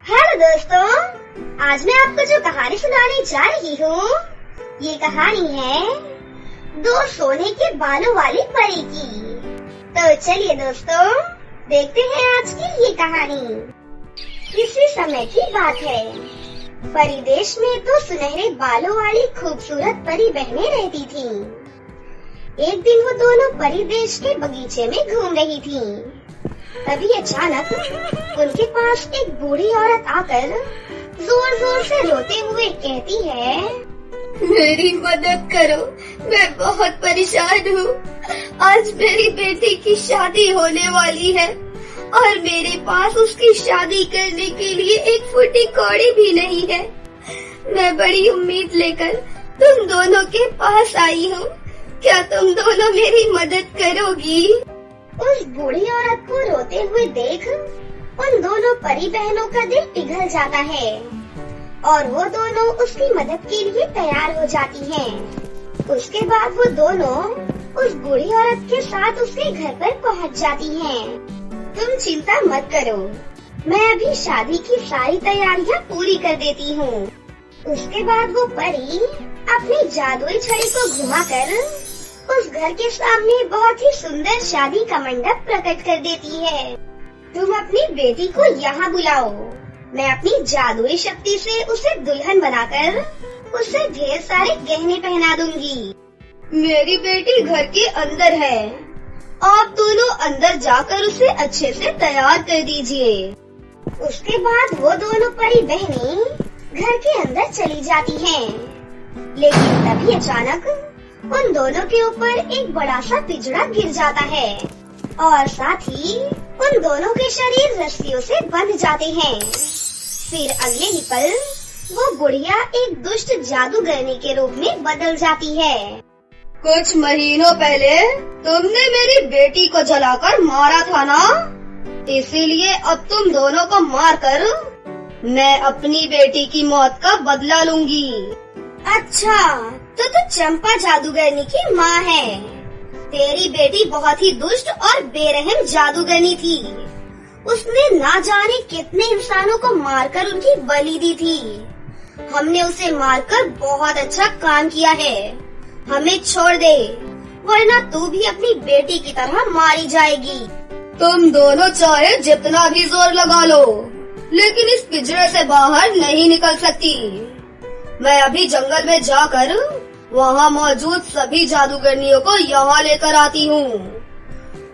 Hello दोस्तों, आज मैं आपको जो कहानी सुनाने जा रही हूँ, ये कहानी है दो सोने के बालों वाली परी की। तो चलिए दोस्तों, देखते हैं आज की ये कहानी। किसी समय की बात है, परी देश में दो सुनहरे बालों वाली खूबसूरत परी बहनें रहती थीं। एक दिन वो दोनों परी देश के बगीचे में घूम रही थीं। तभी अचानक उनके पास एक बूढ़ी औरत आकर जोर जोर से रोते हुए कहती है, मेरी मदद करो, मैं बहुत परेशान हूँ। आज मेरी बेटी की शादी होने वाली है और मेरे पास उसकी शादी करने के लिए एक फूटी कौड़ी भी नहीं है। मैं बड़ी उम्मीद लेकर तुम दोनों के पास आई हूँ। क्या तुम दोनों मेरी मदद करोगी? उस बूढ़ी औरत को रोते हुए देख उन दोनों परी बहनों का दिल पिघल जाता है और वो दोनों उसकी मदद के लिए तैयार हो जाती हैं। उसके बाद वो दोनों उस बूढ़ी औरत के साथ उसके घर पर पहुंच जाती हैं। तुम चिंता मत करो, मैं अभी शादी की सारी तैयारियां पूरी कर देती हूँ। उसके बाद वो परी अपनी जादुई छड़ी को घुमाकर उस घर के सामने बहुत ही सुंदर शादी का मंडप प्रकट कर देती है। तुम अपनी बेटी को यहाँ बुलाओ, मैं अपनी जादुई शक्ति से उसे दुल्हन बनाकर उसे ढेर सारे गहने पहना दूंगी। मेरी बेटी घर के अंदर है, आप दोनों अंदर जाकर उसे अच्छे से तैयार कर दीजिए। उसके बाद वो दोनों परी बहनें घर के अंदर चली जाती हैं। लेकिन तभी अचानक उन दोनों के ऊपर एक बड़ा सा पिंजरा गिर जाता है और साथ ही उन दोनों के शरीर रस्सियों से बंध जाते हैं। फिर अगले ही पल वो बुढ़िया एक दुष्ट जादूगरनी के रूप में बदल जाती है। कुछ महीनों पहले तुमने मेरी बेटी को जलाकर मारा था ना, इसीलिए अब तुम दोनों को मारकर मैं अपनी बेटी की मौत का बदला लूंगी। अच्छा, तो तू चंपा जादूगरनी की माँ है। तेरी बेटी बहुत ही दुष्ट और बेरहम जादूगरनी थी। उसने ना जाने कितने इंसानों को मारकर उनकी बलि दी थी। हमने उसे मारकर बहुत अच्छा काम किया है। हमें छोड़ दे, वरना तू भी अपनी बेटी की तरह मारी जाएगी। तुम दोनों चाहे जितना भी जोर लगा लो, लेकिन इस पिंजरे से बाहर नहीं निकल सकती। मैं अभी जंगल में जाकर वहाँ मौजूद सभी जादूगरनियों को यहाँ लेकर आती हूँ।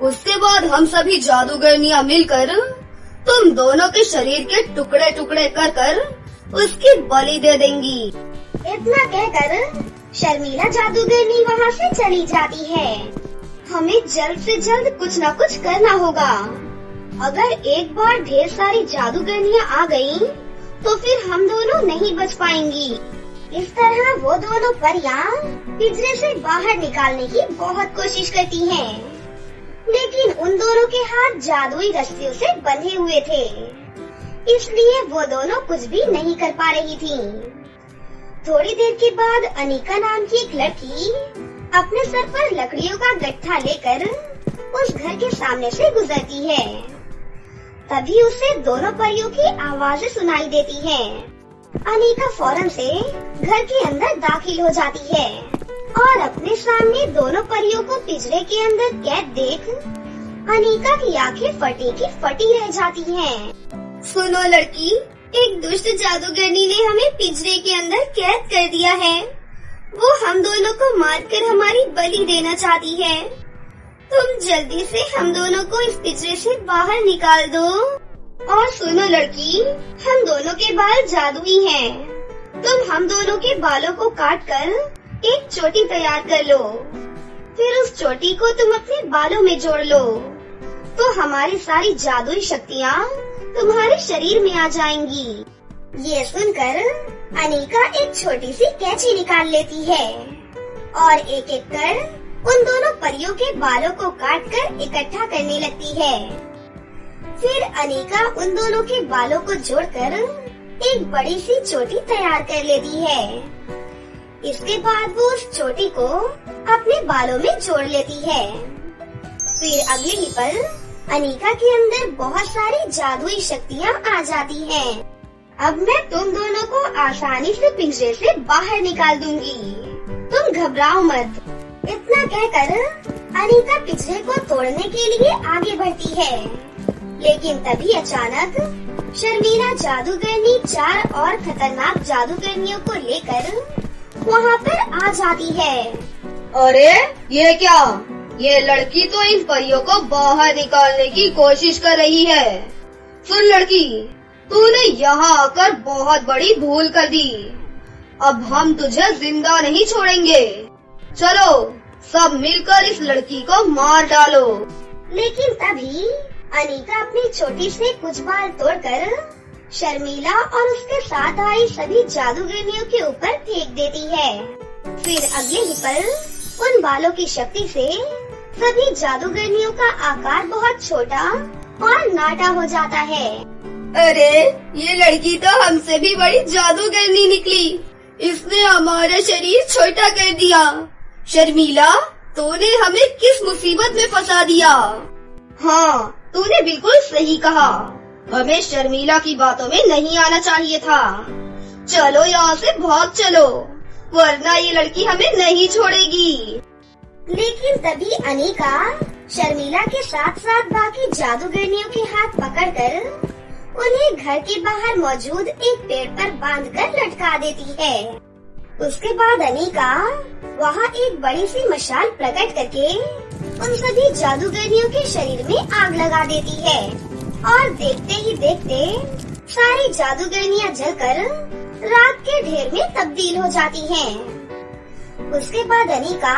उसके बाद हम सभी जादूगरनियाँ मिलकर तुम दोनों के शरीर के टुकड़े टुकड़े कर कर उसकी बलि दे देंगी। इतना कहकर शर्मीला जादूगरनी वहाँ से चली जाती है। हमें जल्द से जल्द कुछ न कुछ करना होगा। अगर एक बार ढेर सारी जादूगरनियाँ आ गयी, तो फिर हम दोनों नहीं बच पाएंगी। इस तरह वो दोनों परियां पिंजरे से बाहर निकालने की बहुत कोशिश करती हैं, लेकिन उन दोनों के हाथ जादुई रस्सियों से बंधे हुए थे, इसलिए वो दोनों कुछ भी नहीं कर पा रही थीं। थोड़ी देर के बाद अनिका नाम की एक लड़की अपने सर पर लकड़ियों का गट्ठा लेकर उस घर के सामने से गुजरती है। तभी उसे दोनों परियों की आवाजें सुनाई देती हैं। अनिका फौरन से घर के अंदर दाखिल हो जाती है और अपने सामने दोनों परियों को पिंजरे के अंदर कैद देख अनिका की आंखें फटी की फटी रह जाती हैं। सुनो लड़की, एक दुष्ट जादूगरनी ने हमें पिंजरे के अंदर कैद कर दिया है। वो हम दोनों को मारकर हमारी बलि देना चाहती है। तुम जल्दी से हम दोनों को इस पिंजरे से बाहर निकाल दो। और सुनो लड़की, हम दोनों के बाल जादुई हैं। तुम हम दोनों के बालों को काट कर एक चोटी तैयार कर लो। फिर उस चोटी को तुम अपने बालों में जोड़ लो, तो हमारी सारी जादुई शक्तियाँ तुम्हारे शरीर में आ जाएंगी। ये सुनकर अनिका एक छोटी सी कैंची निकाल लेती है और एक एक कर उन दोनों परियों के बालों को काट कर इकट्ठा करने लगती है। फिर अनिका उन दोनों के बालों को जोड़कर एक बड़ी सी चोटी तैयार कर लेती है। इसके बाद वो उस चोटी को अपने बालों में जोड़ लेती है। फिर अगले ही पल अनिका के अंदर बहुत सारी जादुई शक्तियाँ आ जाती हैं। अब मैं तुम दोनों को आसानी से पिंजरे से बाहर निकाल दूंगी। तुम घबराओ मत। इतना कहकर अनीता पिंजरे को तोड़ने के लिए आगे बढ़ती है, लेकिन तभी अचानक शर्मीला जादूगरनी 4 और खतरनाक जादूगरनियों को लेकर वहाँ पर आ जाती है। अरे ये क्या? ये लड़की तो इन परियों को बाहर निकालने की कोशिश कर रही है। सुन लड़की, तूने यहाँ आकर बहुत बड़ी भूल कर दी। अब हम तुझे जिंदा नहीं छोड़ेंगे। चलो सब मिलकर इस लड़की को मार डालो। लेकिन तभी अनीता अपनी चोटी से कुछ बाल तोड़कर शर्मीला और उसके साथ आई सभी जादूगरनियों के ऊपर फेंक देती है। फिर अगले ही पल उन बालों की शक्ति से सभी जादूगरनियों का आकार बहुत छोटा और नाटा हो जाता है। अरे ये लड़की तो हमसे भी बड़ी जादूगरनी निकली। इसने हमारा शरीर छोटा कर दिया। शर्मीला, तूने हमें किस मुसीबत में फंसा दिया। हाँ, तूने बिल्कुल सही कहा। हमें शर्मीला की बातों में नहीं आना चाहिए था। चलो यहाँ से भाग चलो, वरना ये लड़की हमें नहीं छोड़ेगी। लेकिन तभी अनीका शर्मीला के साथ साथ बाकी जादूगरनियों के हाथ पकड़कर उन्हें घर के बाहर मौजूद एक पेड़ पर बांधकर लटका देती है। उसके बाद अनीका वहाँ एक बड़ी सी मशाल प्रकट करके उन सभी जादूगरनियों के शरीर में आग लगा देती है और देखते ही देखते सारी जादूगरनियाँ जलकर राख के ढेर में तब्दील हो जाती हैं। उसके बाद अनीका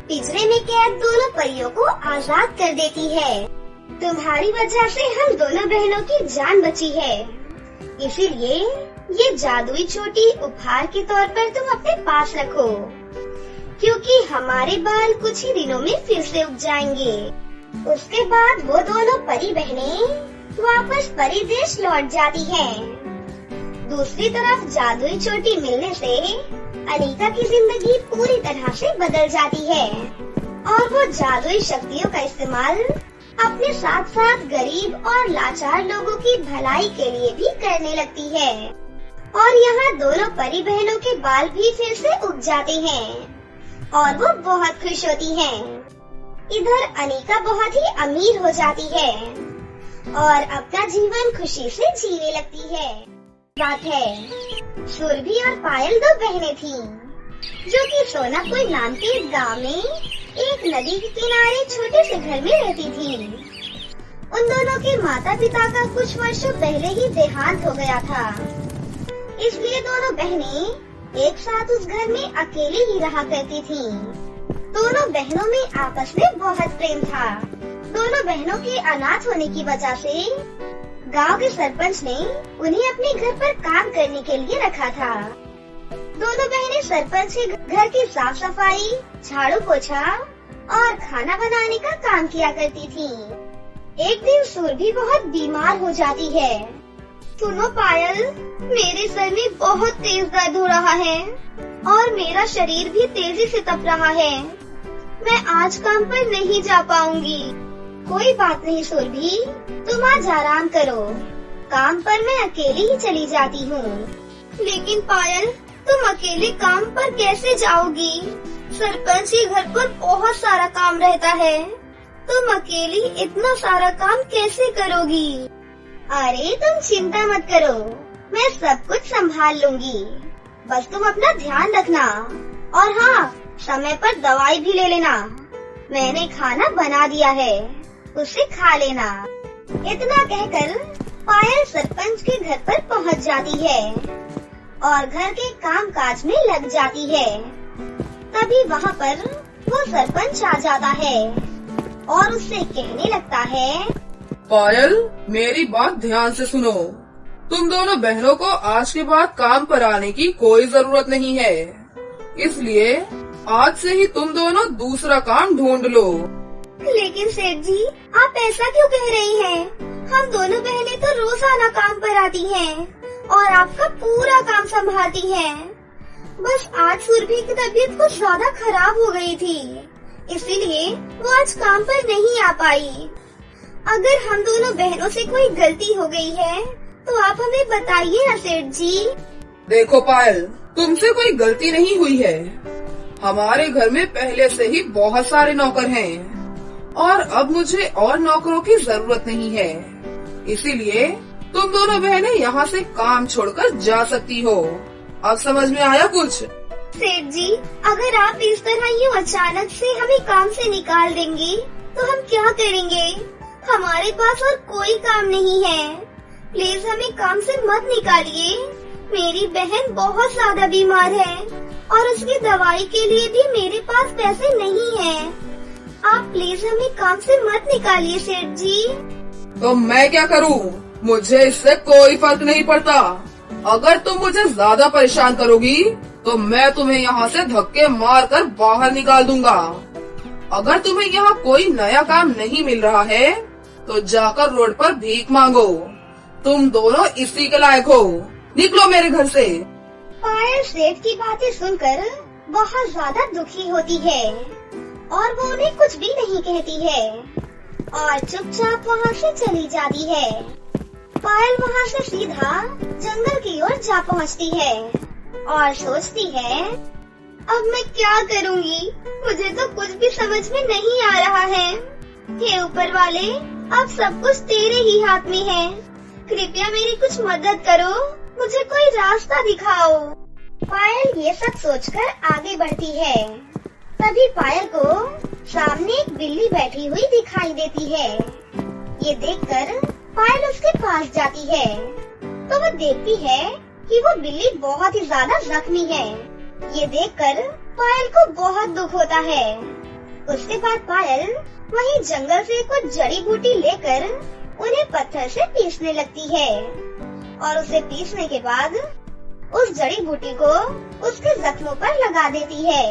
पिंजरे में कैद दोनों परियों को आजाद कर देती है। तुम्हारी वजह से हम दोनों बहनों की जान बची है, इसीलिए ये जादुई चोटी उपहार के तौर पर तुम अपने पास रखो, क्योंकि हमारे बाल कुछ ही दिनों में फिर से उग जाएंगे। उसके बाद वो दोनों परी बहनें वापस परी देश लौट जाती हैं। दूसरी तरफ जादुई चोटी मिलने से अनीता की जिंदगी पूरी तरह से बदल जाती है और वो जादुई शक्तियों का इस्तेमाल अपने साथ साथ गरीब और लाचार लोगों की भलाई के लिए भी करने लगती है और यहाँ दोनों परी बहनों के बाल भी फिर से उग जाते हैं और वो बहुत खुश होती हैं। इधर अनीका बहुत ही अमीर हो जाती है और अपना जीवन खुशी से जीने लगती है। बात है, सुरभि और पायल 2 बहनें थीं, जो कि सोनापुर नाम के एक गाँव में एक नदी के किनारे छोटे से घर में रहती थीं। उन दोनों के माता पिता का कुछ वर्षों पहले ही देहांत हो गया था, इसलिए दोनों बहनें एक साथ उस घर में अकेले ही रहा करती थीं। दोनों बहनों में आपस में बहुत प्रेम था। दोनों बहनों के अनाथ होने की वजह से गांव के सरपंच ने उन्हें अपने घर पर काम करने के लिए रखा था। दोनों बहनें सरपंच के घर की साफ सफाई, झाड़ू पोछा और खाना बनाने का काम किया करती थीं। एक दिन सुरभि बहुत बीमार हो जाती है। सुनो पायल, मेरे सर में बहुत तेज दर्द हो रहा है और मेरा शरीर भी तेजी से तप रहा है। मैं आज काम पर नहीं जा पाऊंगी। कोई बात नहीं सुरभि, तुम आज आराम करो। काम पर मैं अकेली ही चली जाती हूँ। लेकिन पायल, तुम अकेले काम पर कैसे जाओगी? सरपंच के घर पर बहुत सारा काम रहता है। तुम अकेली इतना सारा काम कैसे करोगी? अरे तुम चिंता मत करो, मैं सब कुछ संभाल लूंगी। बस तुम अपना ध्यान रखना और हाँ, समय पर दवाई भी ले लेना। मैंने खाना बना दिया है, उसे खा लेना। इतना कहकर पायल सरपंच के घर पर पहुंच जाती है और घर के काम काज में लग जाती है। तभी वहाँ पर वो सरपंच आ जाता है और उससे कहने लगता है, पायल, मेरी बात ध्यान से सुनो। तुम दोनों बहनों को आज के बाद काम पर आने की कोई जरूरत नहीं है, इसलिए आज से ही तुम दोनों दूसरा काम ढूंढ लो। लेकिन सेठ जी, आप ऐसा क्यों कह रही हैं? हम दोनों बहनें तो रोजाना काम पर आती हैं और आपका पूरा काम संभालती हैं। बस आज सुरभि की तबीयत कुछ ज्यादा खराब हो गई थी, इसीलिए वो आज काम पर नहीं आ पाई। अगर हम दोनों बहनों से कोई गलती हो गई है तो आप हमें बताइए ना सेठ जी। देखो पायल, तुमसे कोई गलती नहीं हुई है। हमारे घर में पहले से ही बहुत सारे नौकर हैं और अब मुझे और नौकरों की जरूरत नहीं है। इसीलिए तुम दोनों बहनें यहाँ से काम छोड़कर जा सकती हो। अब समझ में आया कुछ? सेठ जी, अगर आप इस तरह यूँ अचानक से हमें काम से निकाल देंगे तो हम क्या करेंगे? हमारे पास और कोई काम नहीं है। प्लीज हमें काम से मत निकालिए। मेरी बहन बहुत ज्यादा बीमार है और उसकी दवाई के लिए भी मेरे पास पैसे नहीं हैं। आप प्लीज हमें काम से मत निकालिए सेठ जी। तो मैं क्या करूँ? मुझे इससे कोई फर्क नहीं पड़ता। अगर तुम मुझे ज्यादा परेशान करोगी तो मैं तुम्हें यहाँ से धक्के मार कर बाहर निकाल दूंगा। अगर तुम्हें यहाँ कोई नया काम नहीं मिल रहा है तो जाकर रोड पर भीख मांगो। तुम दोनों इसी के लायक हो। निकलो मेरे घर से। पायल सेठ की बातें सुनकर बहुत ज्यादा दुखी होती है और वो उन्हें कुछ भी नहीं कहती है और चुपचाप वहाँ से चली जाती है। पायल वहाँ से सीधा जंगल की ओर जा पहुँचती है और सोचती है, अब मैं क्या करूँगी? मुझे तो कुछ भी समझ में नहीं आ रहा है। हे ऊपर वाले, अब सब कुछ तेरे ही हाथ में है। कृपया मेरी कुछ मदद करो, मुझे कोई रास्ता दिखाओ। पायल ये सब सोचकर आगे बढ़ती है। तभी पायल को सामने एक बिल्ली बैठी हुई दिखाई देती है। ये देखकर पायल उसके पास जाती है तो वो देखती है कि वो बिल्ली बहुत ही ज्यादा जख्मी है। ये देखकर पायल को बहुत दुख होता है। उसके बाद पायल वहीं जंगल से कुछ जड़ी बूटी लेकर उन्हें पत्थर से पीसने लगती है और उसे पीसने के बाद उस जड़ी बूटी को उसके जख्मों पर लगा देती है।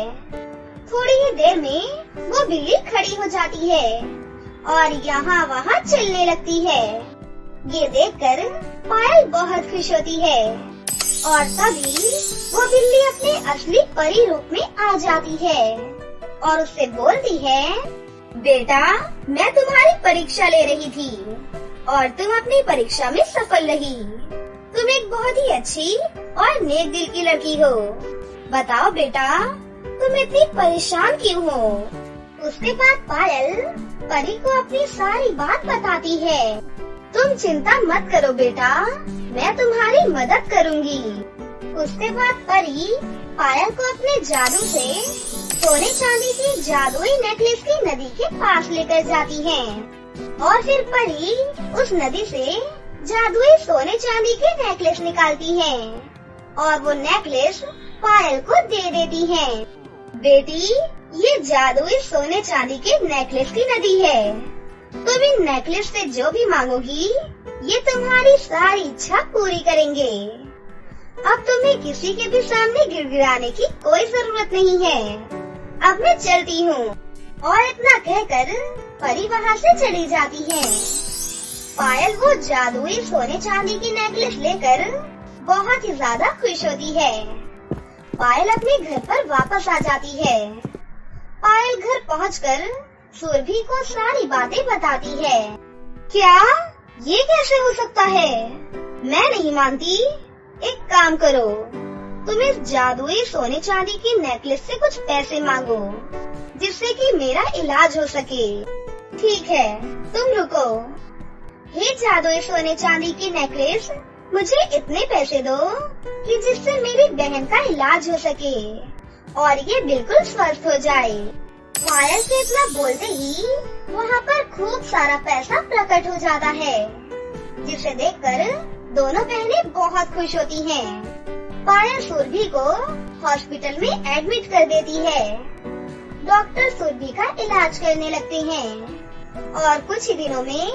थोड़ी ही देर में वो बिल्ली खड़ी हो जाती है और यहाँ वहाँ चलने लगती है। ये देखकर पायल बहुत खुश होती है और तभी वो बिल्ली अपने असली परी रूप में आ जाती है और उससे बोलती है, बेटा, मैं तुम्हारी परीक्षा ले रही थी और तुम अपनी परीक्षा में सफल रही। तुम एक बहुत ही अच्छी और नेक दिल की लड़की हो। बताओ बेटा, तुम इतनी परेशान क्यों हो? उसके बाद पायल परी को अपनी सारी बात बताती है। तुम चिंता मत करो बेटा, मैं तुम्हारी मदद करूंगी। उसके बाद परी पायल को अपने जादू से सोने चांदी की जादुई नेकलेस की नदी के पास लेकर जाती है और फिर परी उस नदी से जादुई सोने चांदी के नेकलेस निकालती है और वो नेकलेस पायल को दे देती है। बेटी, ये जादुई सोने चांदी के नेकलेस की नदी है। तुम इन नेकलेस से जो भी मांगोगी ये तुम्हारी सारी इच्छा पूरी करेंगे। अब तुम्हें किसी के भी सामने गिड़गिड़ाने की कोई जरूरत नहीं है। अब मैं चलती हूँ। और इतना कहकर परी वहाँ से चली जाती है। पायल वो जादुई सोने चांदी की नेकलेस लेकर बहुत ही ज्यादा खुश होती है। पायल अपने घर पर वापस आ जाती है। पायल घर पहुंचकर सुरभि को सारी बातें बताती है। क्या? ये कैसे हो सकता है? मैं नहीं मानती। एक काम करो, तुम इस जादुई सोने चांदी की नेकलेस से कुछ पैसे मांगो जिससे कि मेरा इलाज हो सके। ठीक है, तुम रुको। हे जादुई सोने चांदी की नेकलेस, मुझे इतने पैसे दो कि जिससे मेरी बहन का इलाज हो सके और ये बिल्कुल स्वस्थ हो जाए। पायल के इतना बोलते ही वहाँ पर खूब सारा पैसा प्रकट हो जाता है, जिसे देखकर दोनों बहनें बहुत खुश होती हैं। पायल सुरभि को हॉस्पिटल में एडमिट कर देती है। डॉक्टर सुरभि का इलाज करने लगते हैं और कुछ ही दिनों में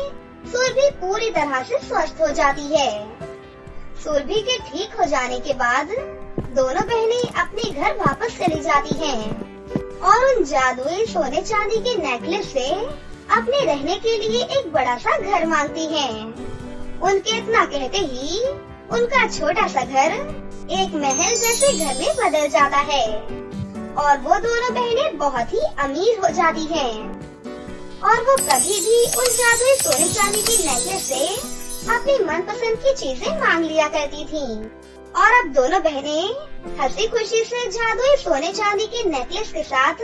सुरभि पूरी तरह से स्वस्थ हो जाती है। सुरभि के ठीक हो जाने के बाद दोनों बहनें अपने घर वापस चली जाती हैं और उन जादुई सोने चांदी के नेकलेस से अपने रहने के लिए एक बड़ा सा घर मांगती हैं। उनके इतना कहते ही उनका छोटा सा घर एक महल जैसे घर में बदल जाता है और वो दोनों बहनें बहुत ही अमीर हो जाती हैं और वो कभी भी उन जादुई सोने चांदी की नेकलेस से अपनी मनपसंद की चीजें मांग लिया करती थीं। और अब दोनों बहनें हंसी खुशी से जादुई सोने चांदी के नेकलेस के साथ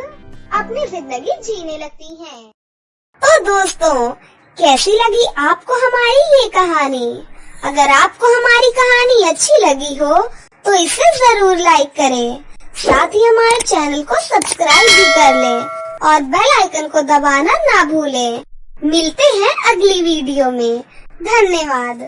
अपनी जिंदगी जीने लगती हैं। तो दोस्तों, कैसी लगी आपको हमारी ये कहानी? अगर आपको हमारी कहानी अच्छी लगी हो तो इसे जरूर लाइक करें, साथ ही हमारे चैनल को सब्सक्राइब भी कर लें और बेल आइकन को दबाना ना भूलें। मिलते हैं अगली वीडियो में। धन्यवाद।